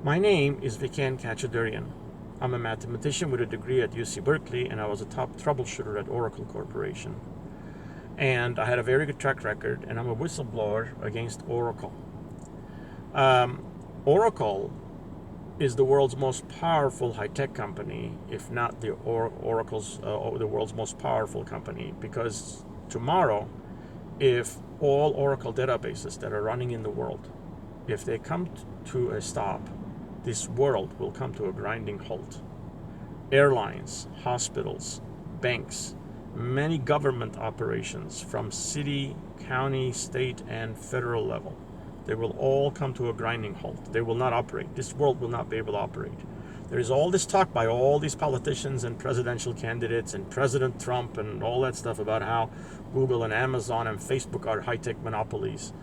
My name is Vicken Khachadourian. I'm a mathematician with a degree at UC Berkeley, and I was a top troubleshooter at Oracle Corporation. And I had a very good track record, and I'm a whistleblower against Oracle. Oracle is the world's most powerful high-tech company, if not the the world's most powerful company, because tomorrow, if all Oracle databases that are running in the world, if they come to a stop, this world will come to a grinding halt. Airlines, hospitals, banks, many government operations from city, county, state, and federal level, they will all come to a grinding halt. They will not operate. This world will not be able to operate. There is all this talk by all these politicians and presidential candidates and President Trump and all that stuff about how Google and Amazon and Facebook are high-tech monopolies.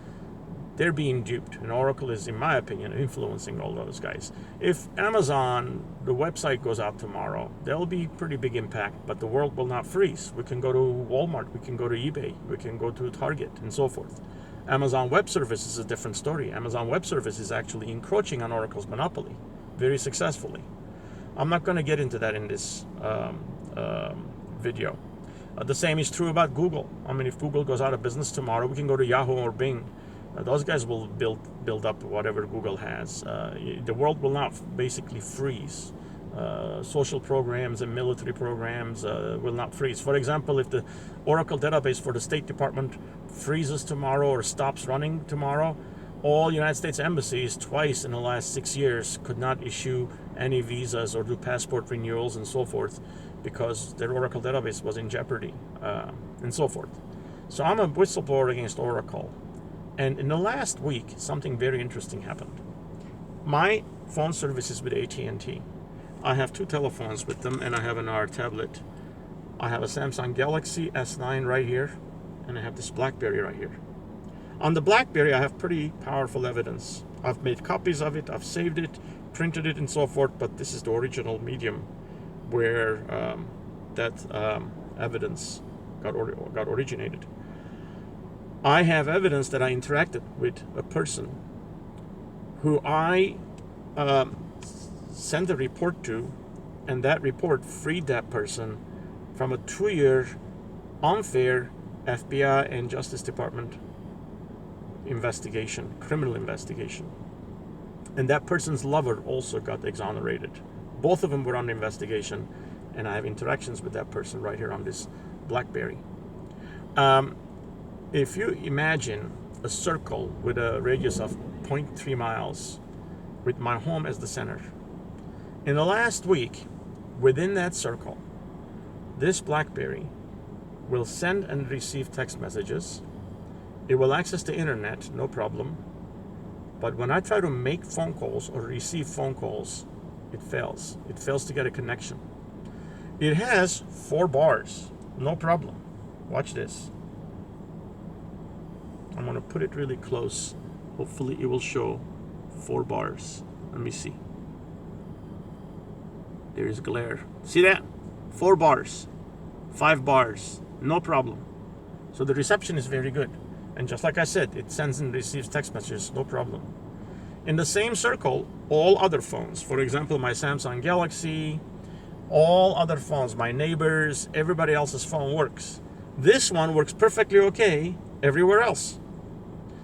They're being duped, and Oracle is, in my opinion, influencing all those guys. If Amazon, the website goes out tomorrow, there'll be pretty big impact, but the world will not freeze. We can go to Walmart, we can go to eBay, we can go to Target, and so forth. Amazon Web Service is a different story. Amazon Web Service is actually encroaching on Oracle's monopoly very successfully. I'm not going to get into that in this video. The same is true about Google. I mean, if Google goes out of business tomorrow, we can go to Yahoo or Bing. Those guys will build up whatever Google has. The world will not basically freeze. Social programs and military programs will not freeze. For example, if the Oracle database for the State Department freezes tomorrow or stops running tomorrow, all United States embassies twice in the last 6 years could not issue any visas or do passport renewals and so forth because their Oracle database was in jeopardy and so forth. So I'm a whistleblower against Oracle. And in the last week, something very interesting happened. My phone service is with AT&T. I have 2 telephones with them, and I have an R tablet. I have a Samsung Galaxy S9 right here, and I have this Blackberry right here. On the Blackberry, I have pretty powerful evidence. I've made copies of it, I've saved it, printed it, and so forth, but this is the original medium where that evidence got originated. I have evidence that I interacted with a person who I sent a report to, and that report freed that person from a 2-year unfair FBI and Justice Department investigation, criminal investigation. And that person's lover also got exonerated. Both of them were under investigation, and I have interactions with that person right here on this Blackberry. If you imagine a circle with a radius of 0.3 miles with my home as the center, in the last week, within that circle, this Blackberry will send and receive text messages. It will access the internet, no problem. But when I try to make phone calls or receive phone calls, it fails. It fails to get a connection. It has 4 bars, no problem. Watch this. I'm going to put it really close. Hopefully it will show 4 bars. Let me see. There is glare. See that? 4 bars. 5 bars. No problem. So the reception is very good. And just like I said, it sends and receives text messages. No problem. In the same circle, all other phones, for example, my Samsung Galaxy, all other phones, my neighbors, everybody else's phone works. This one works perfectly okay everywhere else.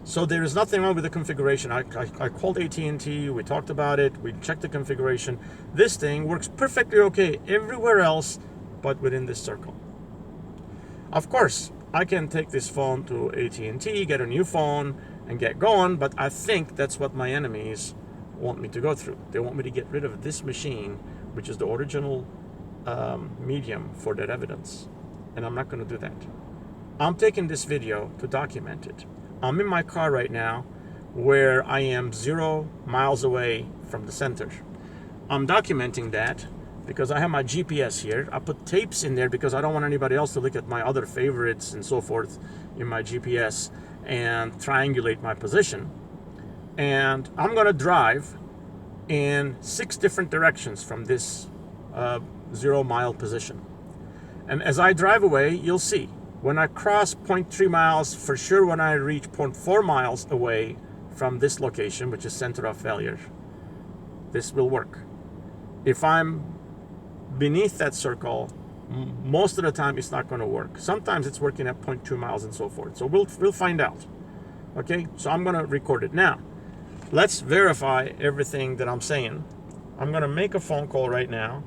So there is nothing wrong with the configuration. I called AT&T, we talked about it, we checked the configuration. This thing works perfectly okay everywhere else, but within this circle. Of course, I can take this phone to AT&T, get a new phone, and get going, but I think that's what my enemies want me to go through. They want me to get rid of this machine, which is the original medium for that evidence. And I'm not going to do that. I'm taking this video to document it. I'm in my car right now where I am 0 miles away from the center. I'm documenting that because I have my GPS here. I put tapes in there because I don't want anybody else to look at my other favorites and so forth in my GPS and triangulate my position. And I'm going to drive in 6 different directions from this 0 mile position. And as I drive away, you'll see. When I cross 0.3 miles, for sure when I reach 0.4 miles away from this location, which is center of failure, this will work. If I'm beneath that circle, most of the time it's not going to work. Sometimes it's working at 0.2 miles and so forth. So we'll find out. Okay, so I'm going to record it. Now, let's verify everything that I'm saying. I'm going to make a phone call right now,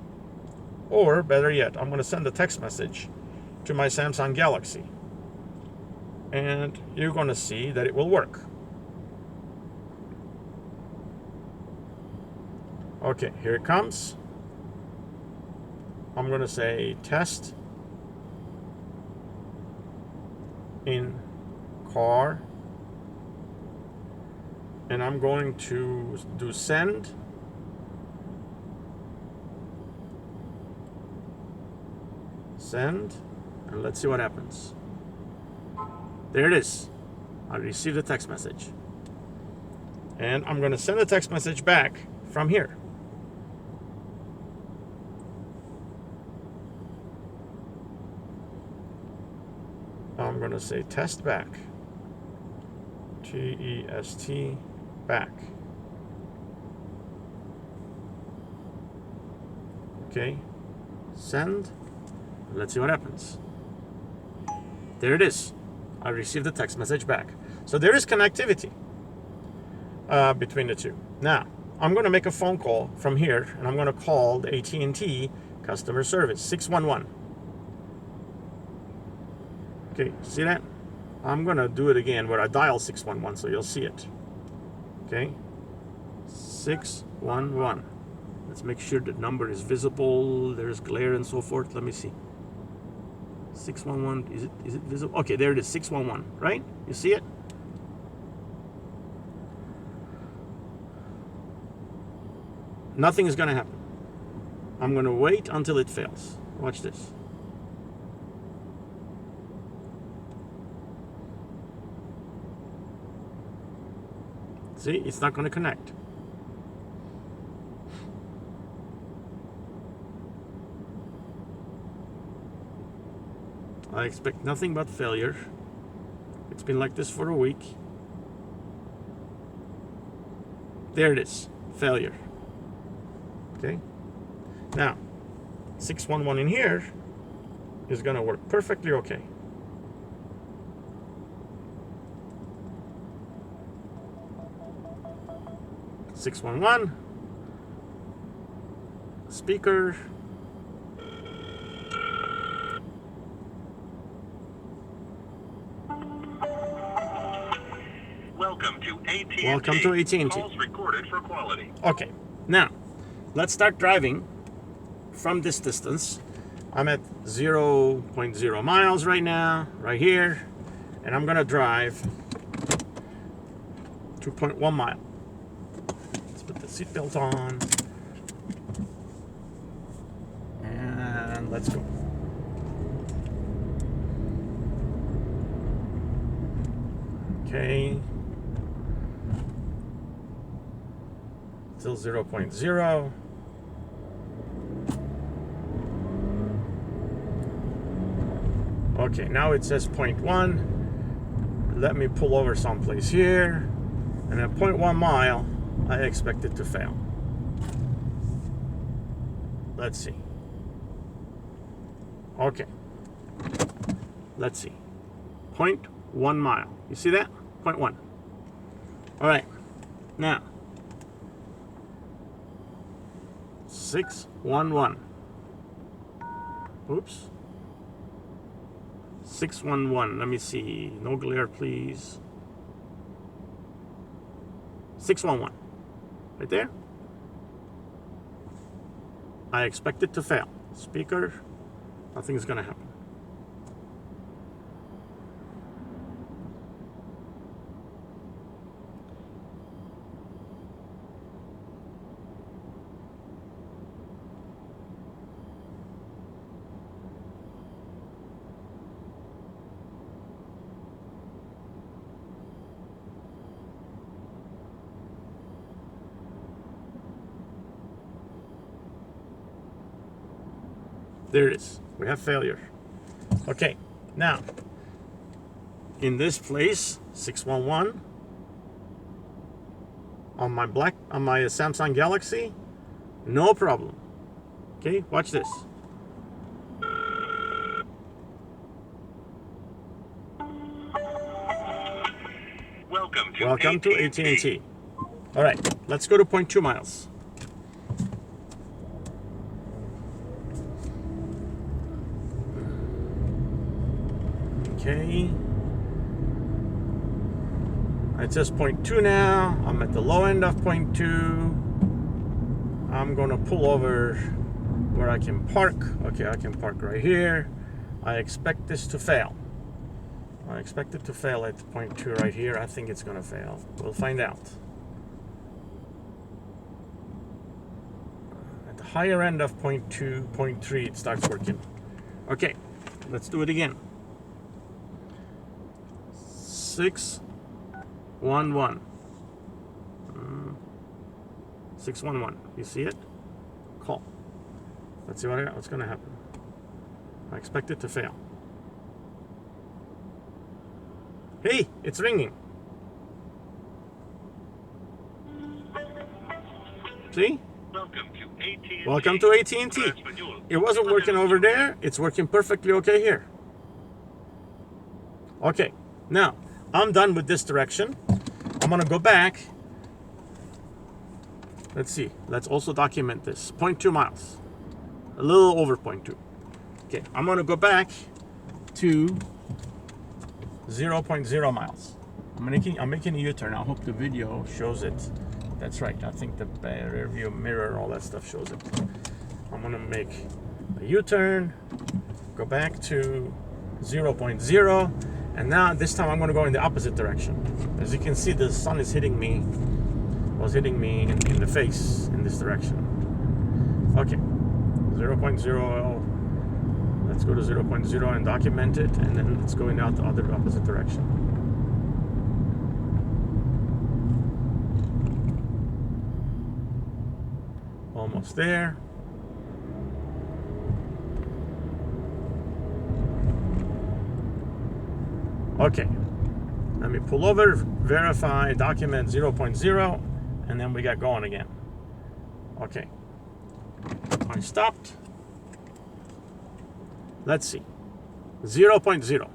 or better yet, I'm going to send a text message to my Samsung Galaxy, and you're going to see that it will work. Okay, here it comes. I'm going to say test in car, and I'm going to do send. Send, and let's see what happens. There it is. I received a text message, and I'm going to send a text message back from here. I'm going to say test back. T-E-S-T back. Okay. Send. Let's see what happens. There it is. I received the text message back. So there is connectivity between the two. Now, I'm going to make a phone call from here, and I'm going to call the AT&T customer service, 611. Okay, see that? I'm going to do it again where I dial 611 so you'll see it. Okay, 611. Let's make sure the number is visible. There's glare and so forth. Let me see. 611, is it visible? Okay, there it is, 611, right? You see it? Nothing is going to happen. I'm going to wait until it fails. Watch this. See, it's not going to connect. I expect nothing but failure. It's been like this for a week. There it is, failure. Okay. Now, 611 in here is going to work perfectly okay. (611) speaker. Welcome to AT&T. Welcome to AT&T. Calls recorded for quality. Okay, now let's start driving from this distance. I'm at 0.0 miles right now, right here, and I'm gonna drive 2.1 mile. Let's put the seatbelt on, and let's go. Okay. Still 0.0. Okay, now it says 0.1. Let me pull over someplace here. And at 0.1 mile, I expect it to fail. Let's see. Okay. Let's see. 0.1 mile. You see that? 0.1. All right. Now, 611. Oops. 611. Let me see. No glare, please. 611. Right there. I expect it to fail. Speaker. Nothing's going to happen. There it is. We have failure. Okay, now in this place, 611 on my Samsung Galaxy, No problem. Okay, watch this. Welcome to AT&T. All right, let's go to 0.2 miles. Okay. It says 0.2 now. I'm at the low end of 0.2. I'm going to pull over where I can park. Okay, I can park right here. I expect this to fail. I expect it to fail at 0.2 right here. I think it's going to fail. We'll find out. At the higher end of 0.2, 0.3, it starts working. Okay, let's do it again. 611. 611. You see it? Call. Let's see what's going to happen. I expect it to fail. Hey, it's ringing. See? Welcome to AT&T. It wasn't working over there. It's working perfectly okay here. Okay, now I'm done with this direction. I'm gonna go back. Let's see. Let's also document this. 0.2 miles. A little over 0.2. Okay, I'm gonna go back to 0.0 miles. I'm making a U-turn. I hope the video shows it. That's right. I think the rear view mirror, all that stuff shows it. I'm gonna make a U-turn, go back to 0.0, and now this time I'm gonna go in the opposite direction. As you can see, the sun is hitting me, was hitting me in the face in this direction. Okay, 0.0. Let's go to 0.0 and document it, and then let's go in the other opposite direction. Almost there. Okay, let me pull over, verify, document 0.0, and then we got going again. Okay, I stopped. Let's see, 0.0.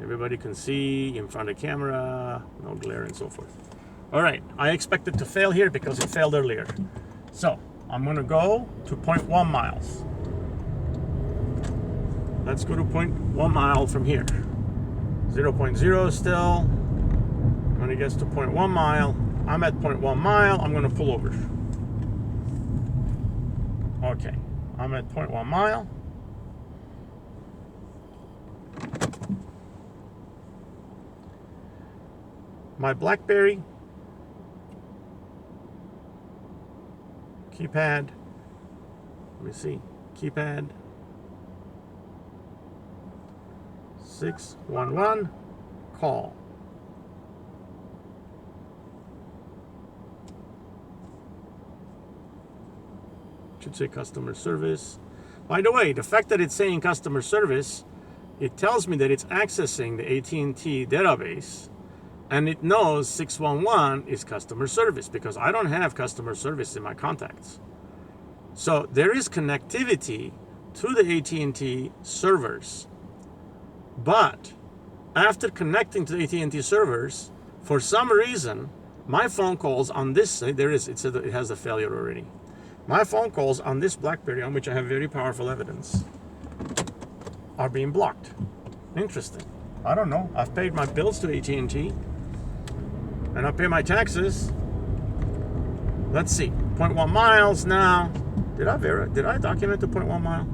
Everybody can see in front of the camera, no glare and so forth. All right, I expect it to fail here because it failed earlier. So I'm gonna go to 0.1 miles. Let's go to 0.1 mile from here. 0.0 still. When it gets to 0.1 mile, I'm at 0.1 mile, I'm gonna pull over. Okay, I'm at 0.1 mile. My Blackberry keypad, let me see, keypad 611, call. Should say customer service. By the way, the fact that it's saying customer service, it tells me that it's accessing the AT&T database, and it knows 611 is customer service because I don't have customer service in my contacts. So there is connectivity to the AT&T servers. But after connecting to the AT&T servers, for some reason, my phone calls on this, it said that it has a failure already. My phone calls on this Blackberry, on which I have very powerful evidence, are being blocked. Interesting. I don't know. I've paid my bills to AT&T, and I pay my taxes. Let's see. 0.1 miles now. Did I document the 0.1 mile?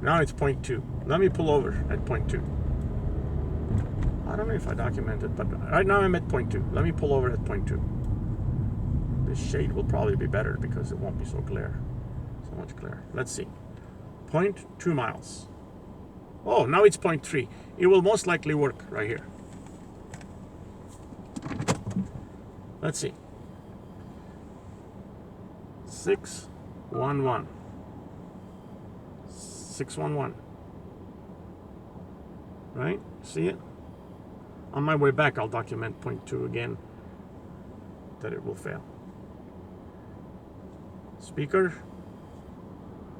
Now it's 0.2. Let me pull over at 0.2. I don't know if I documented, but right now I'm at 0.2. Let me pull over at 0.2. This shade will probably be better because it won't be so clear. So much clearer. Let's see. 0.2 miles. Oh, now it's 0.3. It will most likely work right here. Let's see. 611. 611. Right? See it? On my way back, I'll document point 2 again, that it will fail. Speaker.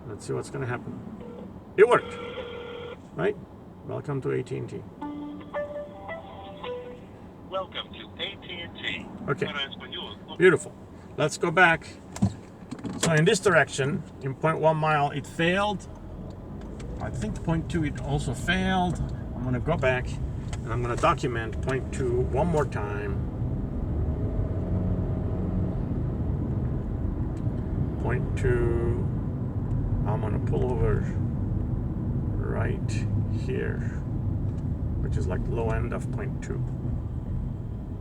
Let's see what's going to happen. It worked, right? Welcome to AT&T. Welcome to AT&T. Okay, Para español. beautiful. Let's go back. So in this direction, in 0.1 mile, it failed. I think 0.2 it also failed. I'm going to go back and I'm going to document 0.2 one more time. 0.2. I'm going to pull over right here, which is like low end of 0.2.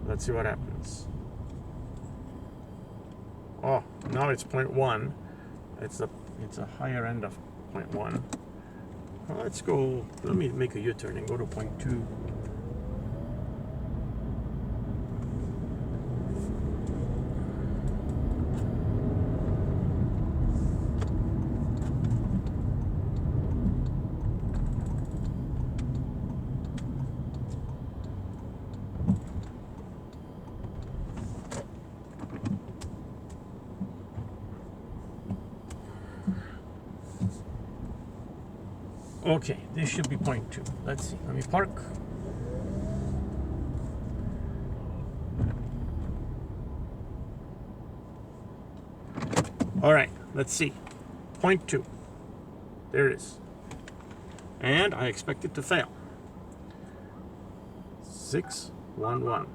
Let's see what happens. Oh, now it's 0.1. It's a higher end of 0.1. Well, let's go. Let me make a U-turn and go to 0.2. Okay, this should be 0.2. Let's see. Let me park. All right, let's see. 0.2. There it is. And I expect it to fail. 611.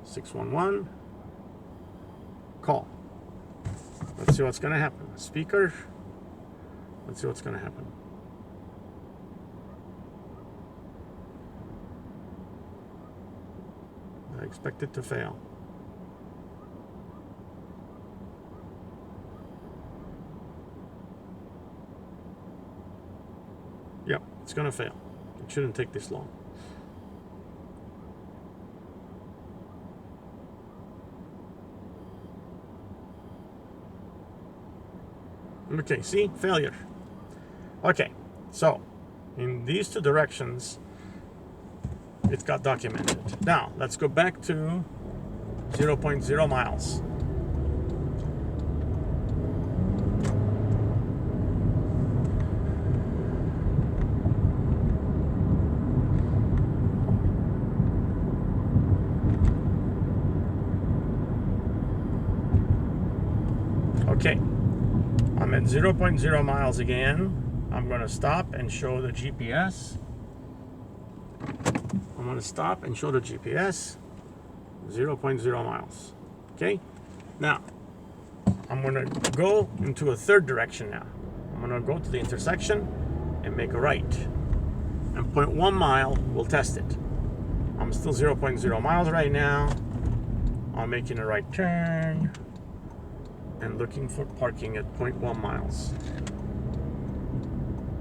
611. Call. Let's see what's going to happen. Speaker. Let's see what's going to happen. I expect it to fail. Yep, it's going to fail. It shouldn't take this long. Okay, see? Failure. Okay, so in these two directions, it got documented. Now, let's go back to 0.0 miles. Okay, I'm at 0.0 miles again. I'm going to stop and show the GPS. I'm going to stop and show the GPS 0.0 miles. Okay, now I'm going to go into a third direction now. I'm going to go to the intersection and make a right. And 0.1 mile, we'll test it. I'm still 0.0 miles right now. I'm making a right turn and looking for parking at 0.1 miles.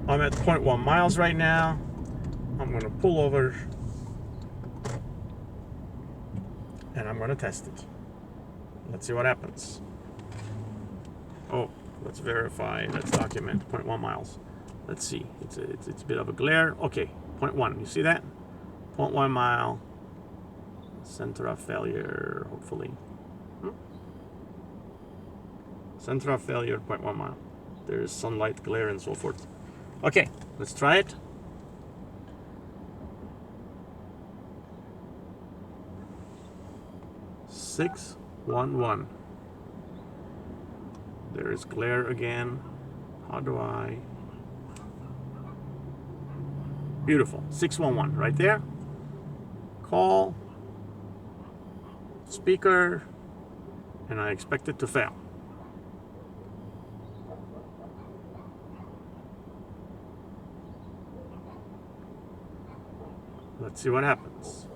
I'm at 0.1 miles right now. I'm going to pull over and I'm going to test it. Let's see what happens. Oh, let's verify. Let's document 0.1 miles. Let's see. It's a bit of a glare. Okay, 0.1. You see that? 0.1 mile. Center of failure, hopefully. Center of failure, 0.1 mile. There's sunlight, glare, and so forth. Okay, let's try it. Six, 1, 1. There is glare again. How do I? Beautiful. 611 right there. Call. Speaker. And I expect it to fail. Let's see what happens.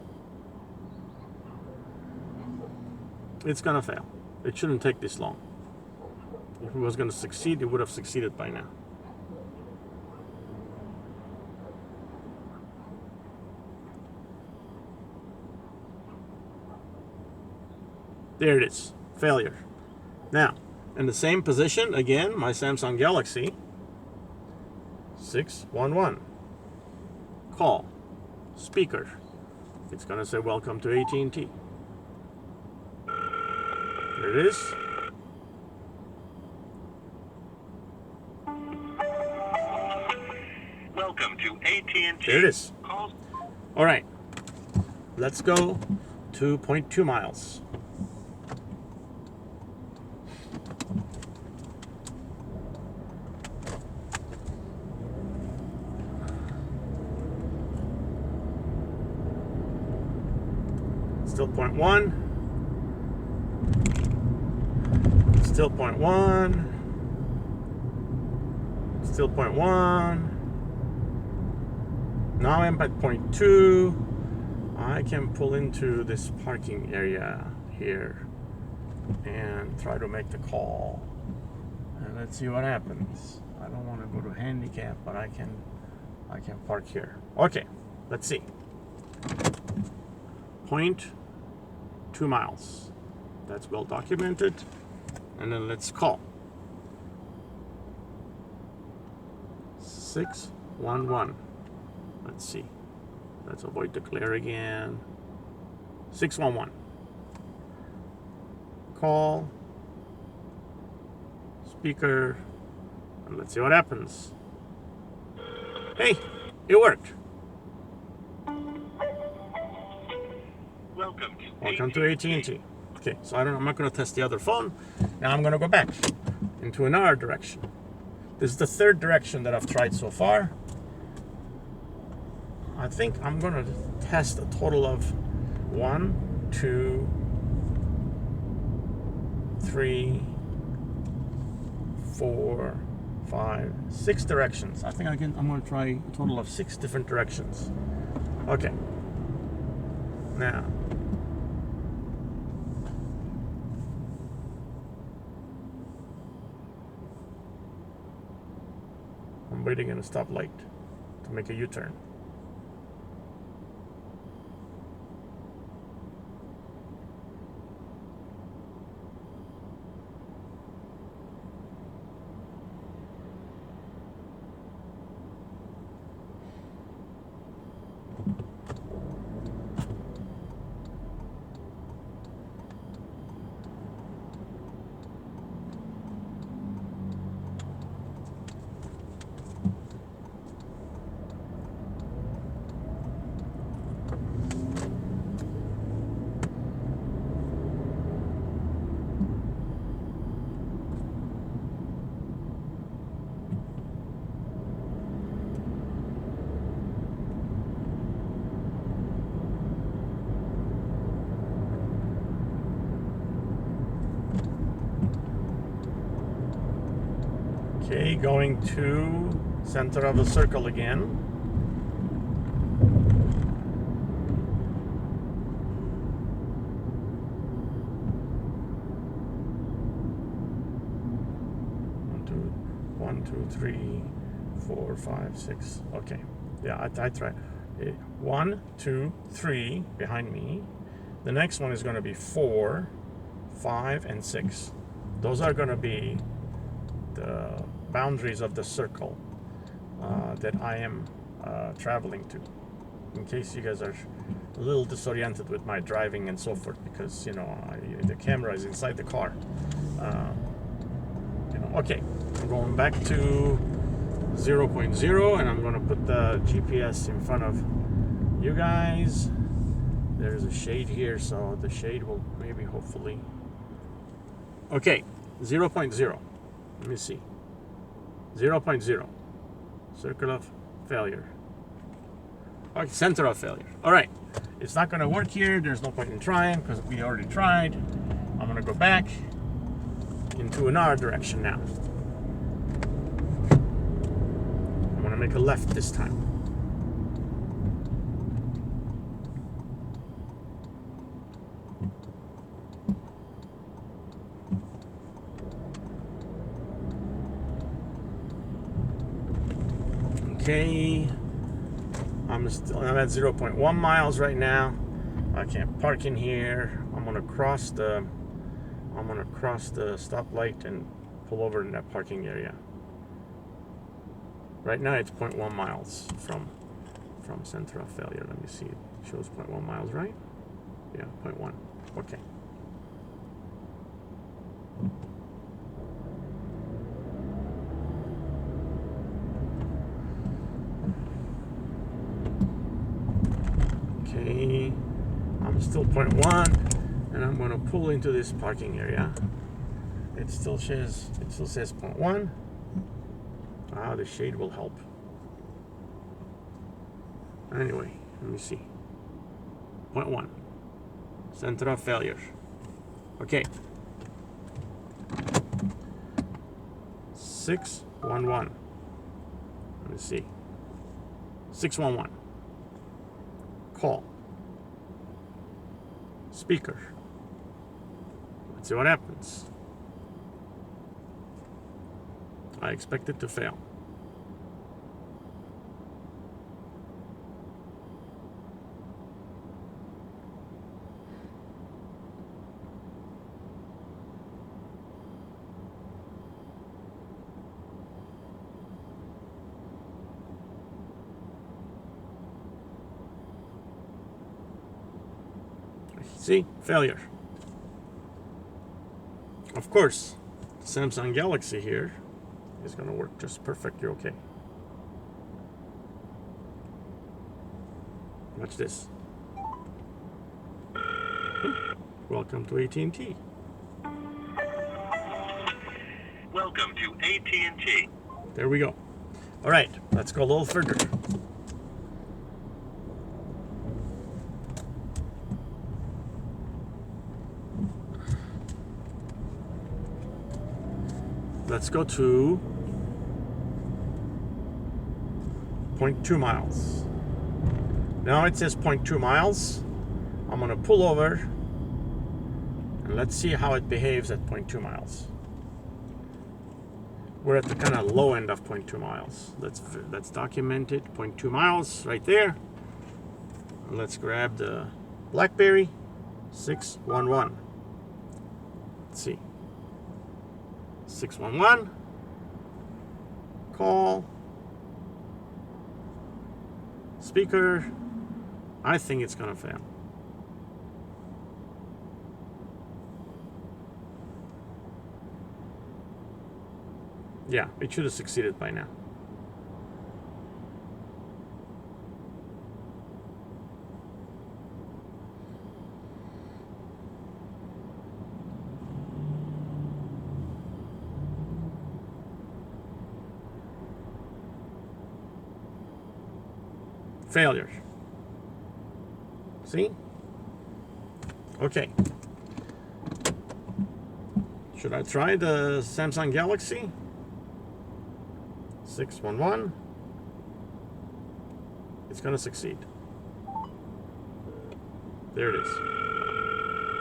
It's gonna fail. It shouldn't take this long. If it was gonna succeed, it would have succeeded by now. There it is. Failure. Now, in the same position, again, my Samsung Galaxy. 611. Call. Speaker. It's gonna say welcome to AT&T. There it is. Welcome to AT&T. There it is. Calls. All right, let's go to 0.2 miles. Still 0.1. Still 0.1. Still 0.1. Now I'm at 0.2. I can pull into this parking area here and try to make the call. And let's see what happens. I don't want to go to handicap, but I can park here. Okay, let's see. 0.2 miles. That's well documented. And then let's call. 611. Let's see. Let's avoid the glare again. 611. Call. Speaker. And let's see what happens. Hey, it worked. Welcome to AT&T. Okay, so I'm not going to test the other phone. Now I'm going to go back into another direction. This is the third direction that I've tried so far. I think I'm going to test a total of 1, 2, 3, 4, 5, 6 directions. I think I'm going to try a total of 6 different directions. Okay. Now, I'm waiting in a stoplight to make a U-turn. Okay, going to center of the circle again. One, two, 3, 4, 5, 6. Okay, yeah, I tried. 1, 2, 3 behind me. The next one is going to be 4, 5, and 6. Those are going to be the boundaries of the circle that I am traveling to, in case you guys are a little disoriented with my driving and so forth, because the camera is inside the car. Okay, I'm going back to 0.0 and I'm going to put the GPS in front of you guys. There's a shade here, so the shade will maybe hopefully. Okay, 0.0. Let me see. 0.0. Circle of failure. Okay, center of failure. All right. It's not going to work here. There's no point in trying because we already tried. I'm going to go back into another direction now. I'm going to make a left this time. Okay, I'm at 0.1 miles right now. I can't park in here. I'm gonna cross the stoplight and pull over in that parking area. Right now it's 0.1 miles from center of failure. Let me see. It Shows 0.1 miles, right? Yeah, 0.1. Okay. Okay, I'm still 0.1, and I'm going to pull into this parking area. It still says 0.1. Ah, the shade will help. Anyway, let me see. 0.1. Center of failure. Okay. 611. Let me see. 611. Call. Speaker. Let's see what happens. I expect it to fail. See? Failure. Of course, Samsung Galaxy here is going to work just perfectly okay. Watch this. Welcome to AT&T. Welcome to AT&T. There we go. All right, let's go a little further. Let's go to 0.2 miles. Now it says 0.2 miles. I'm going to pull over and let's see how it behaves at 0.2 miles. We're at the kind of low end of 0.2 miles. Let's document it. 0.2 miles right there. Let's grab the Blackberry 611. Let's see. 611. Call. Speaker. I think it's gonna fail. Yeah, it should have succeeded by now. Failure. See? Okay. Should I try the Samsung Galaxy? 611. It's going to succeed. There it is.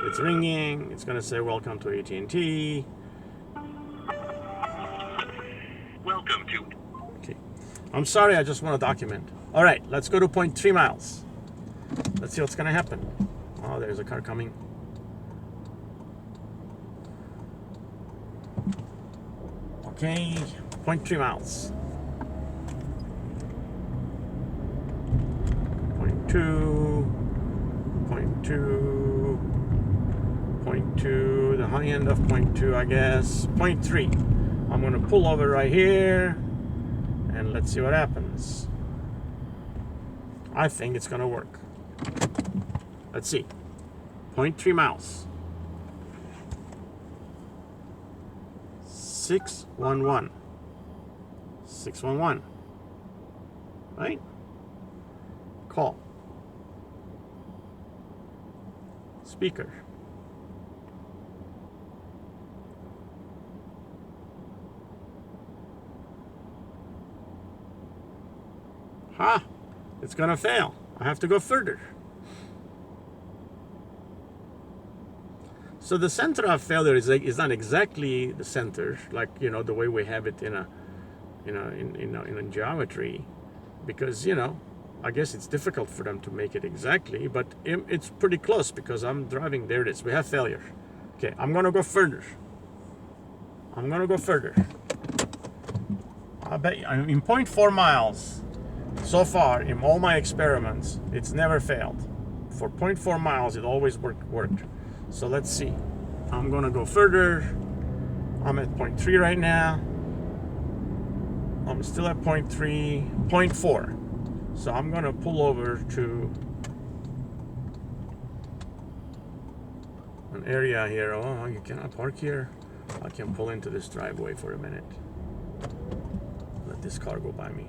It's ringing. It's going to say, welcome to AT&T. Welcome to... Okay. I'm sorry, I just want to document. All right, let's go to 0.3 miles. Let's see what's going to happen. Oh, there's a car coming. Okay, 0.3 miles. 0.2, 0.2, the high end of 0.2, I guess. 0.3. I'm going to pull over right here, and let's see what happens. I think it's going to work. Let's see. 0.3 miles. 611. 611. Right? Call. Speaker. Ha! It's gonna fail. I have to go further. So the center of failure is not exactly the center, like the way we have it in geometry, because I guess it's difficult for them to make it exactly, but it's pretty close because I'm driving. There it is. We have failure. Okay, I'm gonna go further. I bet in 0.4 miles. So far, in all my experiments, it's never failed. for 0.4 miles, it always worked. So let's see. I'm gonna go further. I'm at 0.3 right now. I'm still at 0.3, 0.4. So I'm gonna pull over to an area here. Oh, you cannot park here. I can pull into this driveway for a minute. Let this car go by me.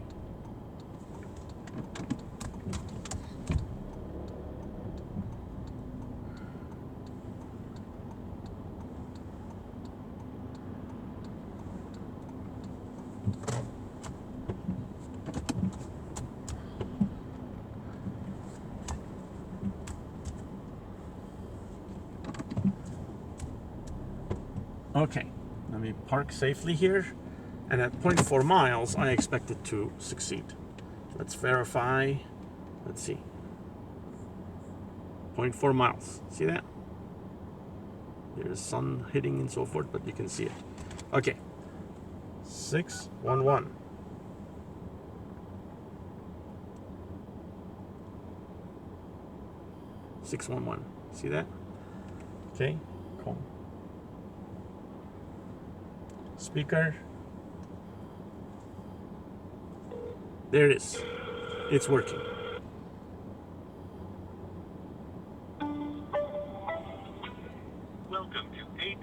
Okay, let me park safely here. And at 0.4 miles, I expect it to succeed. Let's verify. Let's see. 0.4 miles. See that? There's sun hitting and so forth, but you can see it. Okay. 611. See that? Okay, cool. Speaker. There it is. It's working.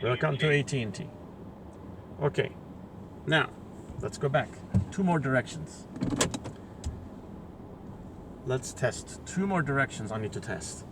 Welcome to AT&T. Okay. Now, let's go back. 2 more directions. Let's test. 2 more directions I need to test.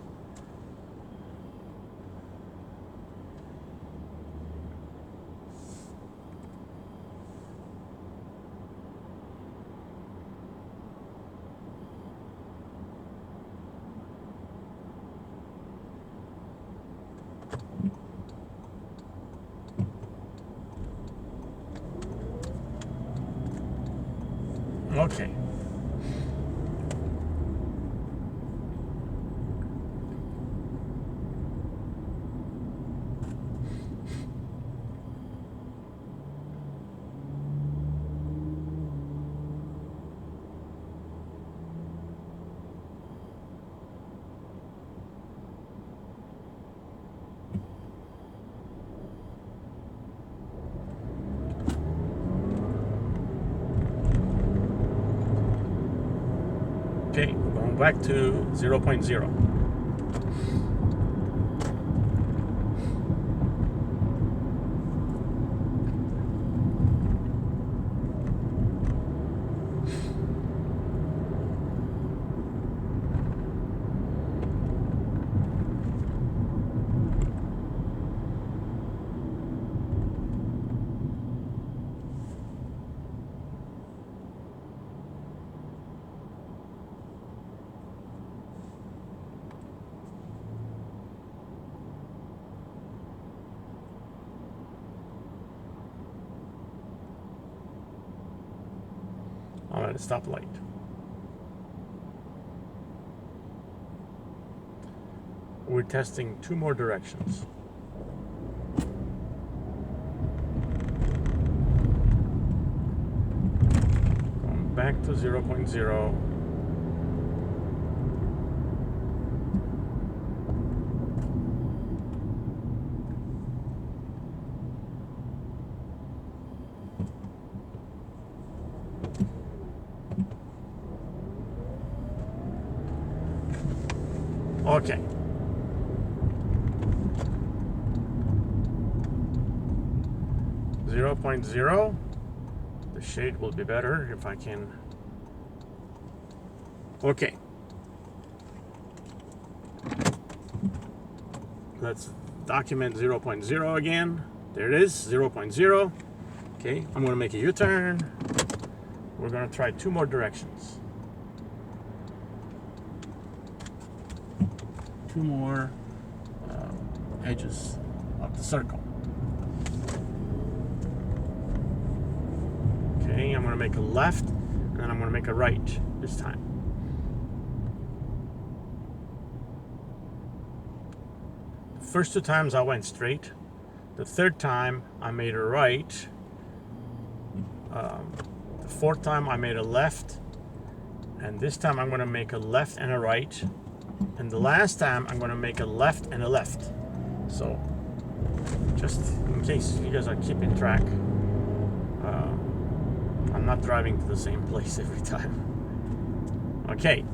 Okay. Okay, going back to 0.0. I'm at a stoplight. We're testing 2 more directions. Going back to 0.0. Okay. Zero point zero. The shade will be better if I can. Okay. Let's document 0.0 again. There it is, 0.0. Okay, I'm going to make a U-turn. We're going to try 2 more directions. 2 more edges of the circle. Okay, I'm going to make a left, and then I'm going to make a right this time. The first 2 times I went straight. The 3rd time I made a right. The 4th time I made a left. And this time I'm going to make a left and a right. And the last time, I'm going to make a left and a left. So, just in case you guys are keeping track, I'm not driving to the same place every time. Okay,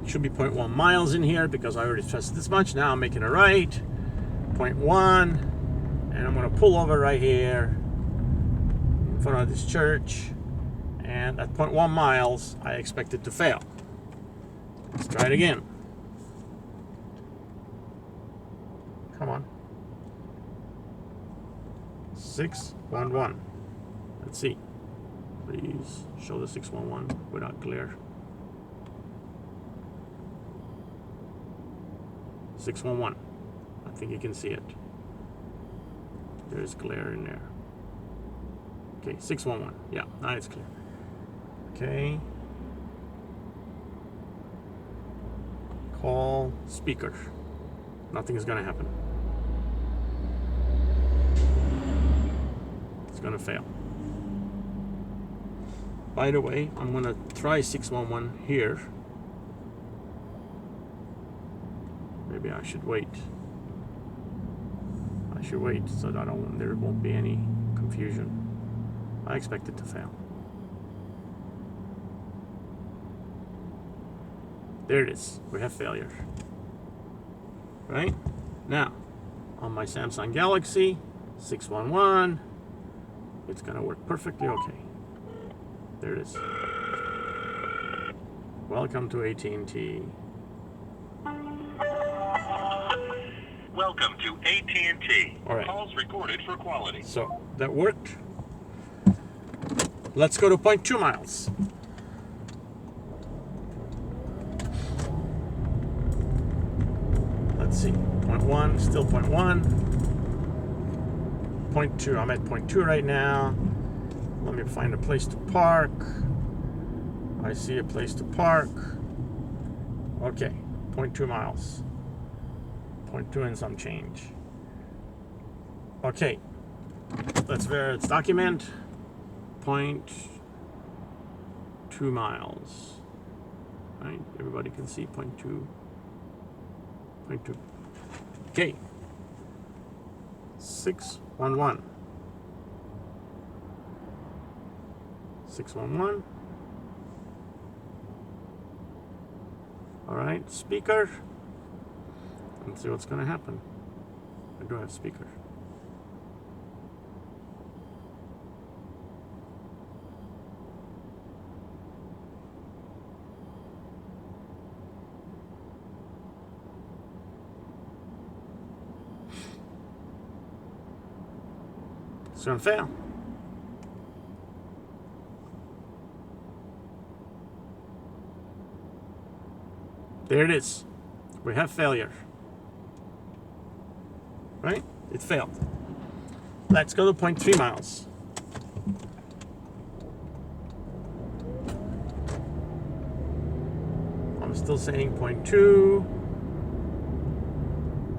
should be 0.1 miles in here because I already stressed this much. Now I'm making a right, 0.1, and I'm going to pull over right here in front of this church. And at 0.1 miles, I expect it to fail. Let's try it again. Come on. 611. Let's see. Please show the 611 without glare. 611. I think you can see it. There's glare in there. Okay, 611. Yeah, now it's clear. Okay. Call speaker. Nothing is going to happen. It's going to fail. By the way, I'm going to try 611 here. Maybe I should wait. I should wait so that there won't be any confusion. I expect it to fail. There it is. We have failure. Right? Now, on my Samsung Galaxy 611, it's going to work perfectly okay. There it is. Welcome to AT&T. Welcome to AT&T. All right. Calls recorded for quality. So, that worked. Let's go to 0.2 miles. Let's see. 0.1, still 0.1. 0.2, I'm at 0.2 right now. Let me find a place to park. I see a place to park. Okay, 0.2 miles. 0.2 and some change. Okay, let's document 0.2 miles. Right, everybody can see 0.2. 0.2. Okay, 611. 611. All right, speaker. Let's see what's going to happen. I do have speaker. It's going to fail. There it is. We have failure. Right? It failed. Let's go to 0.3 miles. I'm still saying 0.2.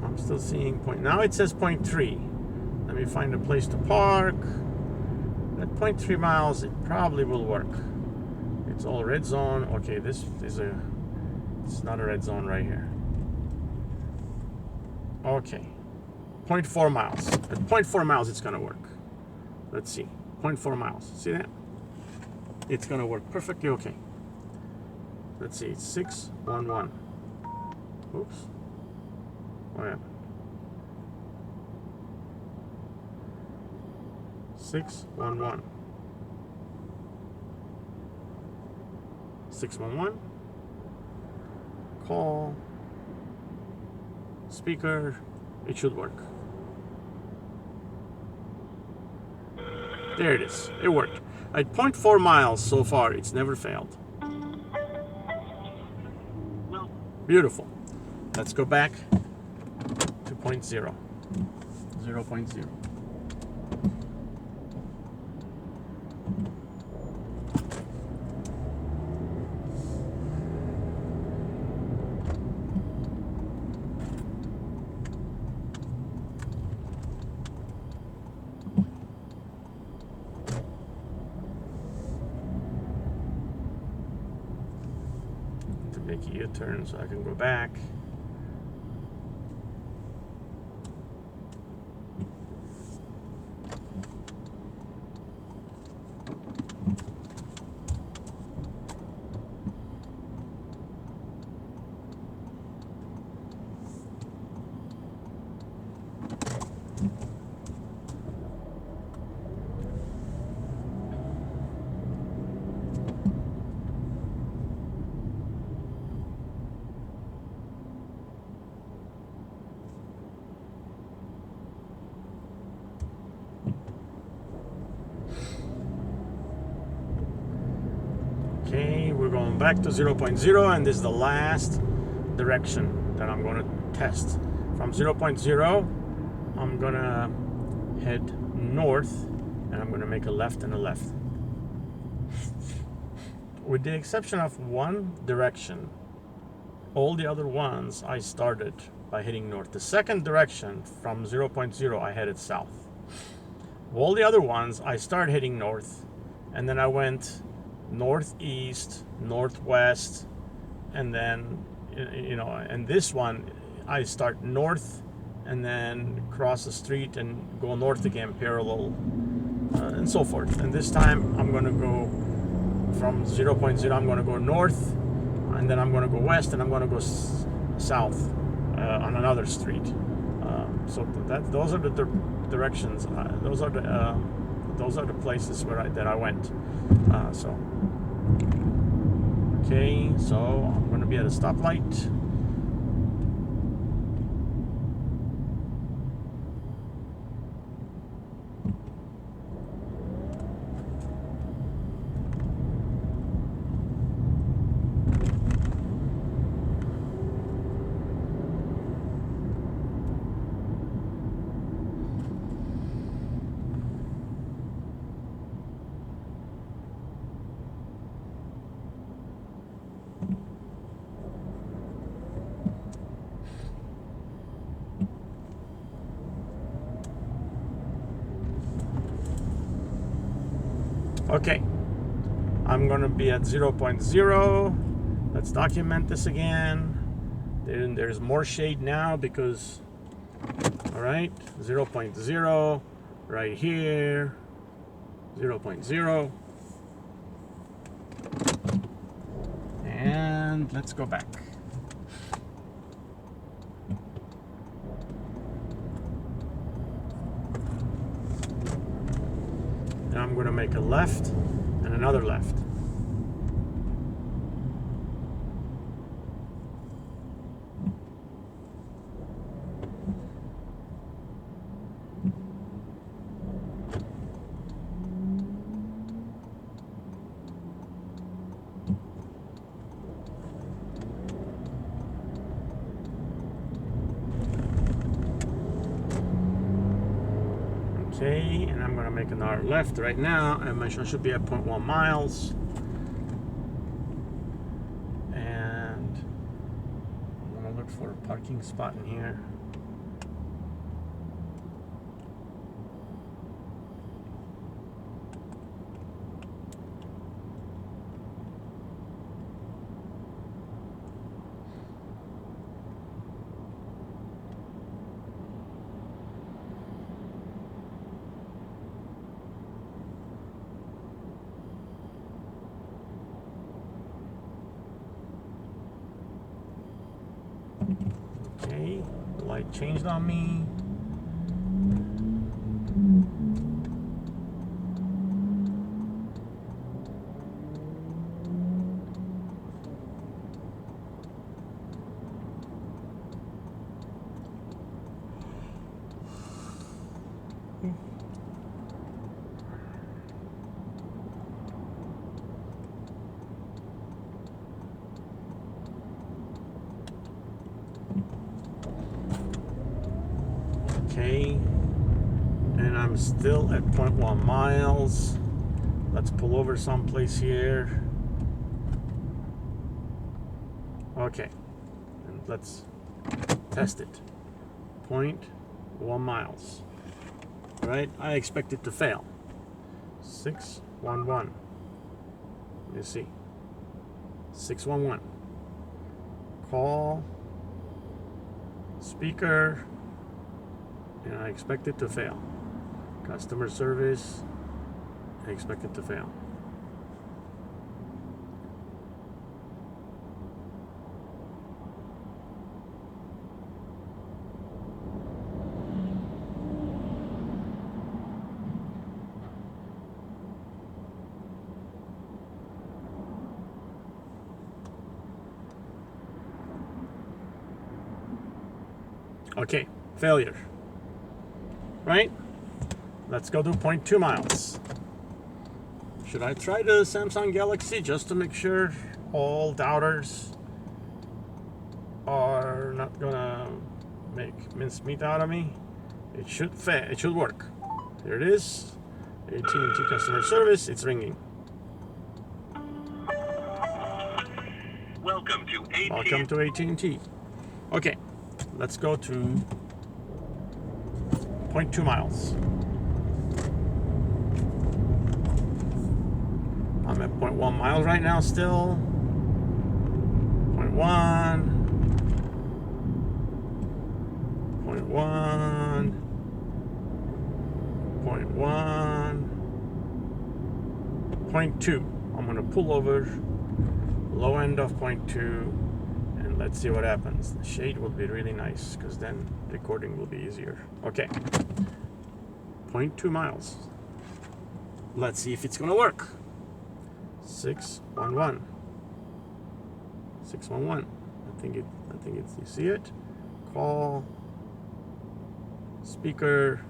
I'm still seeing now it says 0.3. Let me find a place to park. At 0.3 miles, it probably will work. It's all red zone. Okay, it's not a red zone right here. Okay. 0.4 miles. At 0.4 miles, it's going to work. Let's see. 0.4 miles. See that? It's going to work perfectly okay. Let's see. It's 611. Oops. What happened? 611. 611. Call. Speaker. It should work. There it is. It worked. At 0.4 miles so far, it's never failed. Beautiful. Let's go back to 0.0. 0.0. make a U-turn so I can go back. Okay, we're going back to 0.0, and this is the last direction that I'm going to test. From 0.0, I'm going to head north, and I'm going to make a left and a left. With the exception of one direction, all the other ones I started by heading north. The second direction from 0.0, I headed south. All the other ones, I started heading north, and then I went northeast, northwest, and then, and this one, I start north and then cross the street and go north again, parallel, and so forth. And this time, I'm going to go from 0.0, I'm going to go north, and then I'm going to go west, and I'm going to go south on another street. So those are the directions. Those are the places that I went. Okay, so I'm going to be at a stoplight. Okay, I'm going to be at 0.0. Let's document this again. There's more shade now because, all right, 0.0 right here, 0.0. And let's go back. Now I'm going to make a left and another left. Okay, and I'm going to make another left right now, and I should be at 0.1 miles. And I'm going to look for a parking spot in here. Okay, the light changed on me. Okay, and I'm still at 0.1 miles. Let's pull over someplace here. Okay, and let's test it. 0.1 miles. All right, I expect it to fail. 611. Let me see. 611. call, speaker, and I expect it to fail. Customer service, I expect it to fail. Okay, failure. Right? Let's go to 0.2 miles. Should I try the Samsung Galaxy just to make sure all doubters are not gonna make mincemeat out of me? It should it should work. Here it is. AT&T customer service. It's ringing. Welcome to AT&T. Welcome to AT&T. Okay, let's go to 0.2 miles. I'm at 0.1 miles right now still. 0.1. 0.1. 0.1. 0.2. I'm going to pull over. Low end of 0.2. And let's see what happens. The shade will be really nice because then recording will be easier. Okay. 0.2 miles. Let's see if it's going to work. 611. 611. I think it's, you see it? Call, speaker,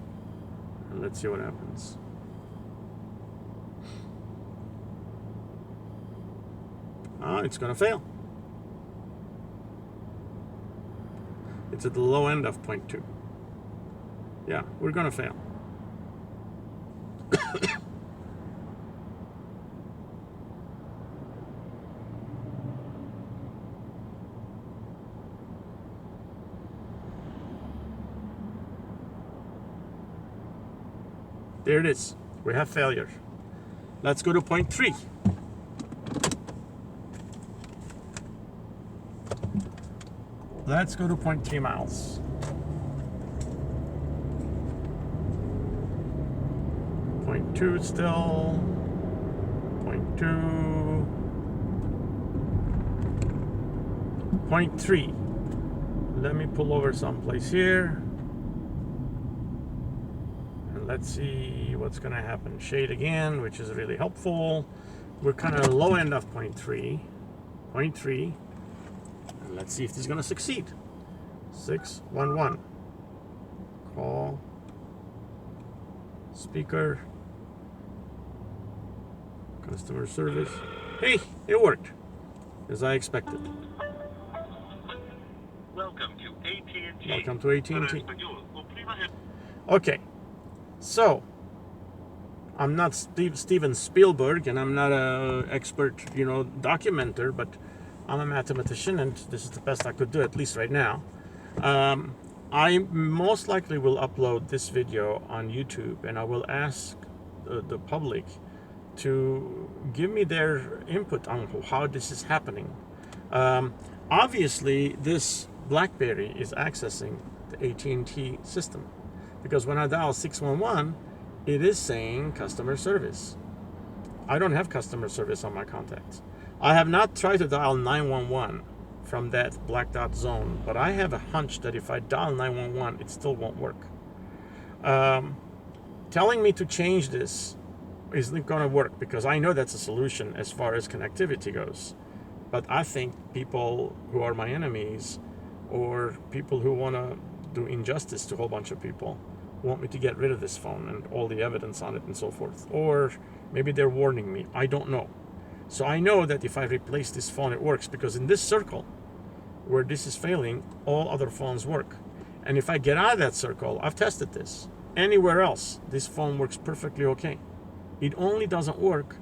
and let's see what happens. It's gonna fail. It's at the low end of 0.2. Yeah, we're gonna fail. There it is. We have failure. Let's go to 0.3. Let's go to 0.3 miles. 0.2 still. 0.2. 0.3. Let me pull over someplace here. Let's see what's going to happen. Shade again, which is really helpful. We're kind of low end of 0.3. 0.3. And let's see if this is going to succeed. 611. Call. Speaker. Customer service. Hey, it worked. As I expected. Welcome to AT&T. Welcome to AT&T. Okay. So, I'm not Steven Spielberg, and I'm not an expert, documenter, but I'm a mathematician, and this is the best I could do, at least right now. I most likely will upload this video on YouTube, and I will ask the public to give me their input on how this is happening. Obviously, this Blackberry is accessing the AT&T system. Because when I dial 611, it is saying customer service. I don't have customer service on my contacts. I have not tried to dial 911 from that blacked out zone, but I have a hunch that if I dial 911, it still won't work. Telling me to change this isn't going to work because I know that's a solution as far as connectivity goes. But I think people who are my enemies or people who want to do injustice to a whole bunch of people want me to get rid of this phone and all the evidence on it and so forth. Or maybe they're warning me. I don't know. So I know that if I replace this phone, it works because in this circle where this is failing, all other phones work. And if I get out of that circle, I've tested this. Anywhere else, this phone works perfectly okay. It only doesn't work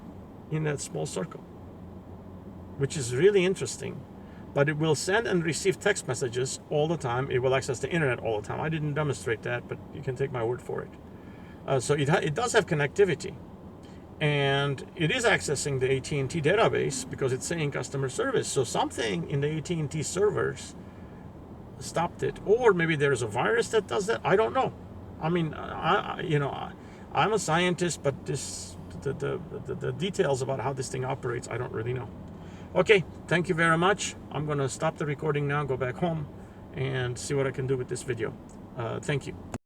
in that small circle, which is really interesting. But it will send and receive text messages all the time. It will access the internet all the time. I didn't demonstrate that, but you can take my word for it. So it does have connectivity. and it is accessing the AT&T database because it's saying customer service. So something in the AT&T servers stopped it, or maybe there's a virus that does that. I don't know. I mean, I'm a scientist, but the details about how this thing operates, I don't really know. Okay, thank you very much. I'm gonna stop the recording now, go back home, and see what I can do with this video. Thank you.